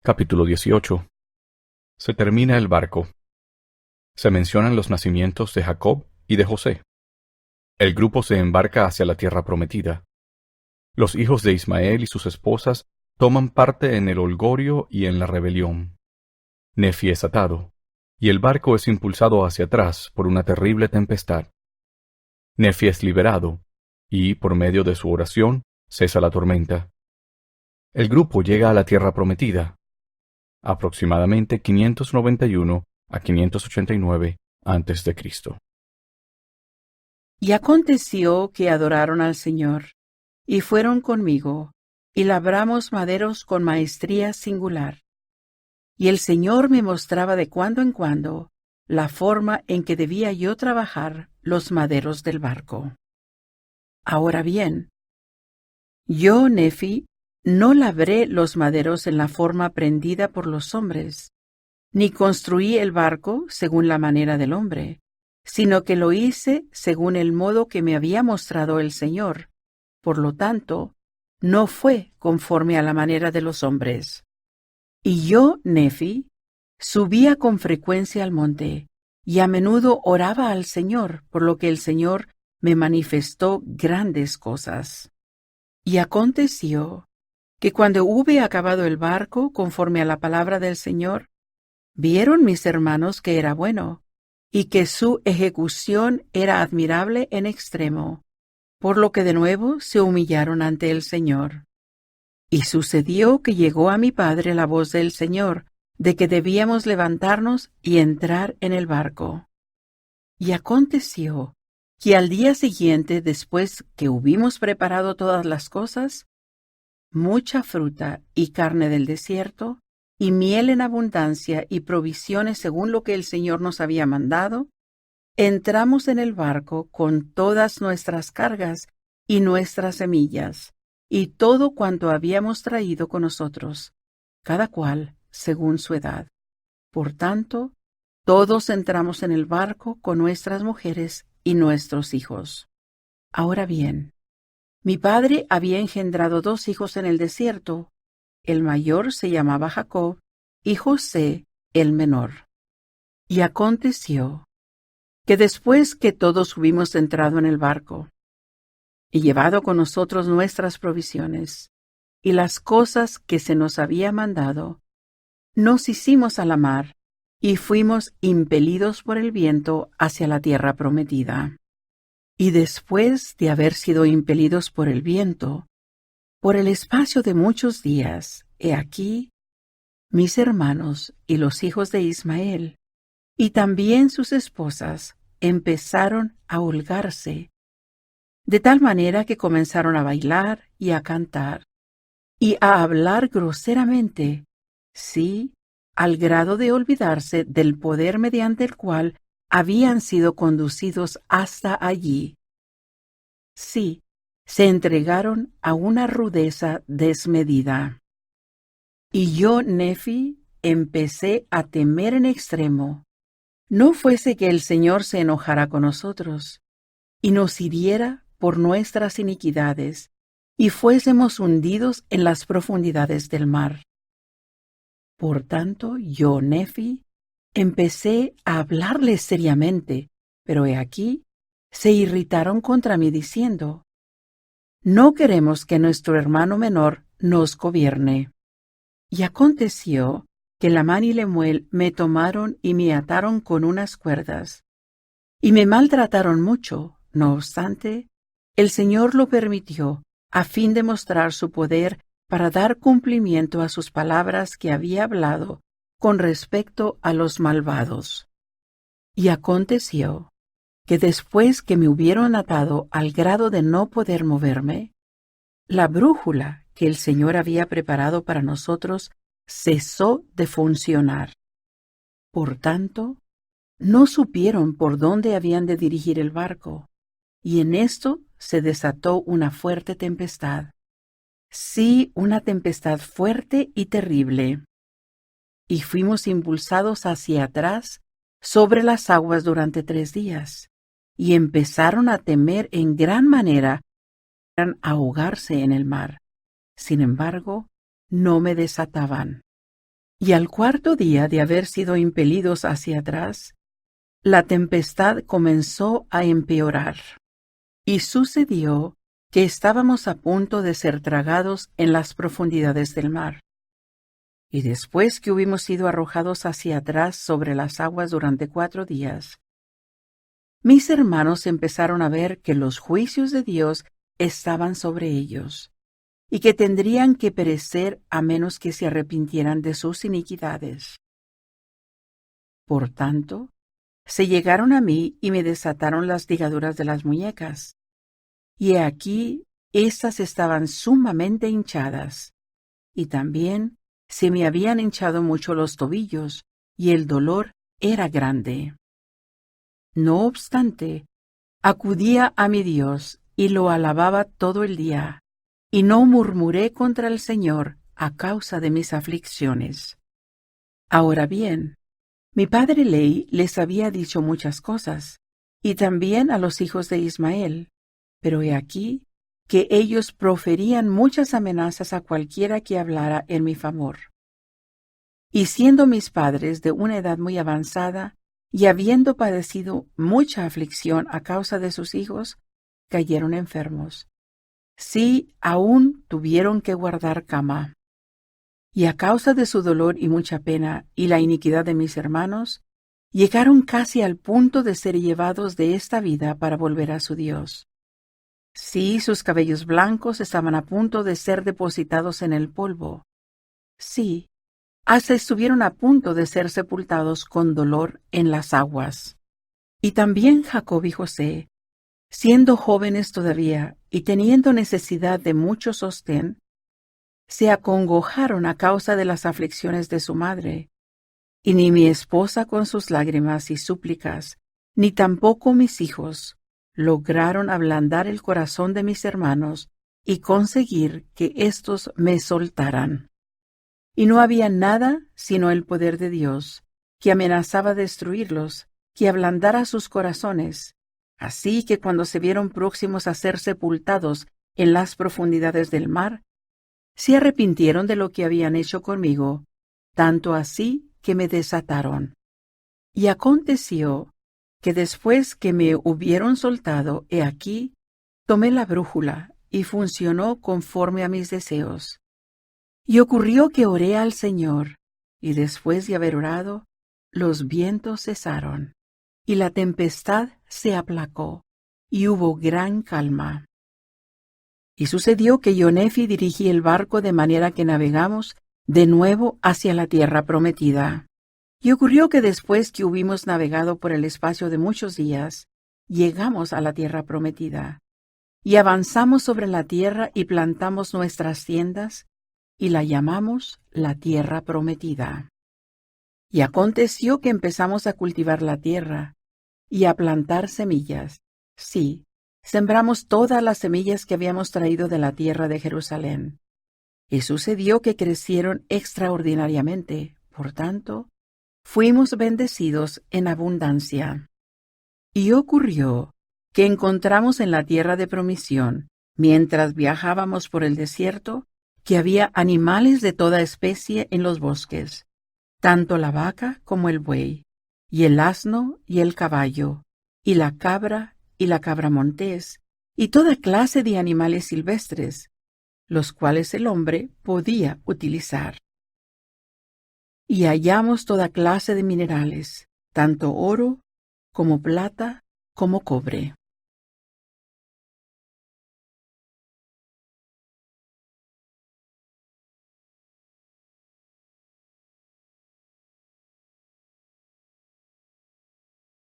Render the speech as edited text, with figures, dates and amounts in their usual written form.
Capítulo 18. Se termina el barco. Se mencionan los nacimientos de Jacob y de José. El grupo se embarca hacia la tierra prometida. Los hijos de Ismael y sus esposas toman parte en el holgorio y en la rebelión. Nefi es atado, y el barco es impulsado hacia atrás por una terrible tempestad. Nefi es liberado, y, por medio de su oración, cesa la tormenta. El grupo llega a la tierra prometida, aproximadamente 591 a 589 a.C. Y aconteció que adoraron al Señor, y fueron conmigo, y labramos maderos con maestría singular. Y el Señor me mostraba de cuando en cuando la forma en que debía yo trabajar los maderos del barco. Ahora bien, yo, Nefi, no labré los maderos en la forma aprendida por los hombres, ni construí el barco según la manera del hombre, sino que lo hice según el modo que me había mostrado el Señor. Por lo tanto, no fue conforme a la manera de los hombres. Y yo, Nefi, subía con frecuencia al monte, y a menudo oraba al Señor, por lo que el Señor me manifestó grandes cosas. Y aconteció que cuando hube acabado el barco conforme a la palabra del Señor, vieron mis hermanos que era bueno, y que su ejecución era admirable en extremo, por lo que de nuevo se humillaron ante el Señor. Y sucedió que llegó a mi padre la voz del Señor, de que debíamos levantarnos y entrar en el barco. Y aconteció que al día siguiente, después que hubimos preparado todas las cosas, mucha fruta y carne del desierto, y miel en abundancia y provisiones según lo que el Señor nos había mandado, entramos en el barco con todas nuestras cargas y nuestras semillas, y todo cuanto habíamos traído con nosotros, cada cual según su edad. Por tanto, todos entramos en el barco con nuestras mujeres y nuestros hijos. Ahora bien, mi padre había engendrado 2 hijos en el desierto. El mayor se llamaba Jacob, y José el menor. Y aconteció que después que todos hubimos entrado en el barco, y llevado con nosotros nuestras provisiones, y las cosas que se nos había mandado, nos hicimos a la mar, y fuimos impelidos por el viento hacia la tierra prometida. Y después de haber sido impelidos por el viento, por el espacio de muchos días, he aquí, mis hermanos y los hijos de Ismael, y también sus esposas, empezaron a holgarse, de tal manera que comenzaron a bailar y a cantar, y a hablar groseramente, sí, al grado de olvidarse del poder mediante el cual habían sido conducidos hasta allí. Sí, se entregaron a una rudeza desmedida. Y yo, Nefi, empecé a temer en extremo. No fuese que el Señor se enojara con nosotros, y nos hiriera por nuestras iniquidades, y fuésemos hundidos en las profundidades del mar. Por tanto, yo, Nefi, empecé a hablarles seriamente, pero he aquí, se irritaron contra mí diciendo: no queremos que nuestro hermano menor nos gobierne. Y aconteció que Lamán y Lemuel me tomaron y me ataron con unas cuerdas, y me maltrataron mucho. No obstante, el Señor lo permitió, a fin de mostrar su poder para dar cumplimiento a sus palabras que había hablado con respecto a los malvados. Y aconteció que después que me hubieron atado al grado de no poder moverme, la brújula que el Señor había preparado para nosotros cesó de funcionar. Por tanto, no supieron por dónde habían de dirigir el barco, y en esto se desató una fuerte tempestad. Sí, una tempestad fuerte y terrible. Y fuimos impulsados hacia atrás sobre las aguas durante 3 días, y empezaron a temer en gran manera a ahogarse en el mar. Sin embargo, no me desataban. Y al cuarto día de haber sido impelidos hacia atrás, la tempestad comenzó a empeorar. Y sucedió que estábamos a punto de ser tragados en las profundidades del mar. Y después que hubimos sido arrojados hacia atrás sobre las aguas durante 4 días, mis hermanos empezaron a ver que los juicios de Dios estaban sobre ellos, y que tendrían que perecer a menos que se arrepintieran de sus iniquidades. Por tanto, se llegaron a mí y me desataron las ligaduras de las muñecas, y he aquí éstas estaban sumamente hinchadas, y también se me habían hinchado mucho los tobillos, y el dolor era grande. No obstante, acudía a mi Dios y lo alababa todo el día, y no murmuré contra el Señor a causa de mis aflicciones. Ahora bien, mi padre Ley les había dicho muchas cosas, y también a los hijos de Ismael, pero he aquí que ellos proferían muchas amenazas a cualquiera que hablara en mi favor. Y siendo mis padres de una edad muy avanzada, y habiendo padecido mucha aflicción a causa de sus hijos, cayeron enfermos. Sí, aún tuvieron que guardar cama. Y a causa de su dolor y mucha pena y la iniquidad de mis hermanos, llegaron casi al punto de ser llevados de esta vida para volver a su Dios. Sí, sus cabellos blancos estaban a punto de ser depositados en el polvo. Sí, hasta estuvieron a punto de ser sepultados con dolor en las aguas. Y también Jacob y José, siendo jóvenes todavía y teniendo necesidad de mucho sostén, se acongojaron a causa de las aflicciones de su madre. Y ni mi esposa con sus lágrimas y súplicas, ni tampoco mis hijos, lograron ablandar el corazón de mis hermanos y conseguir que éstos me soltaran. Y no había nada sino el poder de Dios, que amenazaba destruirlos, que ablandara sus corazones. Así que cuando se vieron próximos a ser sepultados en las profundidades del mar, se arrepintieron de lo que habían hecho conmigo, tanto así que me desataron. Y aconteció que después que me hubieron soltado, he aquí, tomé la brújula y funcionó conforme a mis deseos. Y ocurrió que oré al Señor, y después de haber orado, los vientos cesaron, y la tempestad se aplacó, y hubo gran calma. Y sucedió que yo, Nefi, dirigí el barco de manera que navegamos de nuevo hacia la tierra prometida. Y ocurrió que después que hubimos navegado por el espacio de muchos días, llegamos a la tierra prometida, y avanzamos sobre la tierra y plantamos nuestras tiendas, y la llamamos la tierra prometida. Y aconteció que empezamos a cultivar la tierra, y a plantar semillas. Sí, sembramos todas las semillas que habíamos traído de la tierra de Jerusalén. Y sucedió que crecieron extraordinariamente, por tanto, fuimos bendecidos en abundancia. Y ocurrió que encontramos en la tierra de promisión, mientras viajábamos por el desierto, que había animales de toda especie en los bosques, tanto la vaca como el buey, y el asno y el caballo, y la cabra montés, y toda clase de animales silvestres, los cuales el hombre podía utilizar. Y hallamos toda clase de minerales, tanto oro como plata como cobre.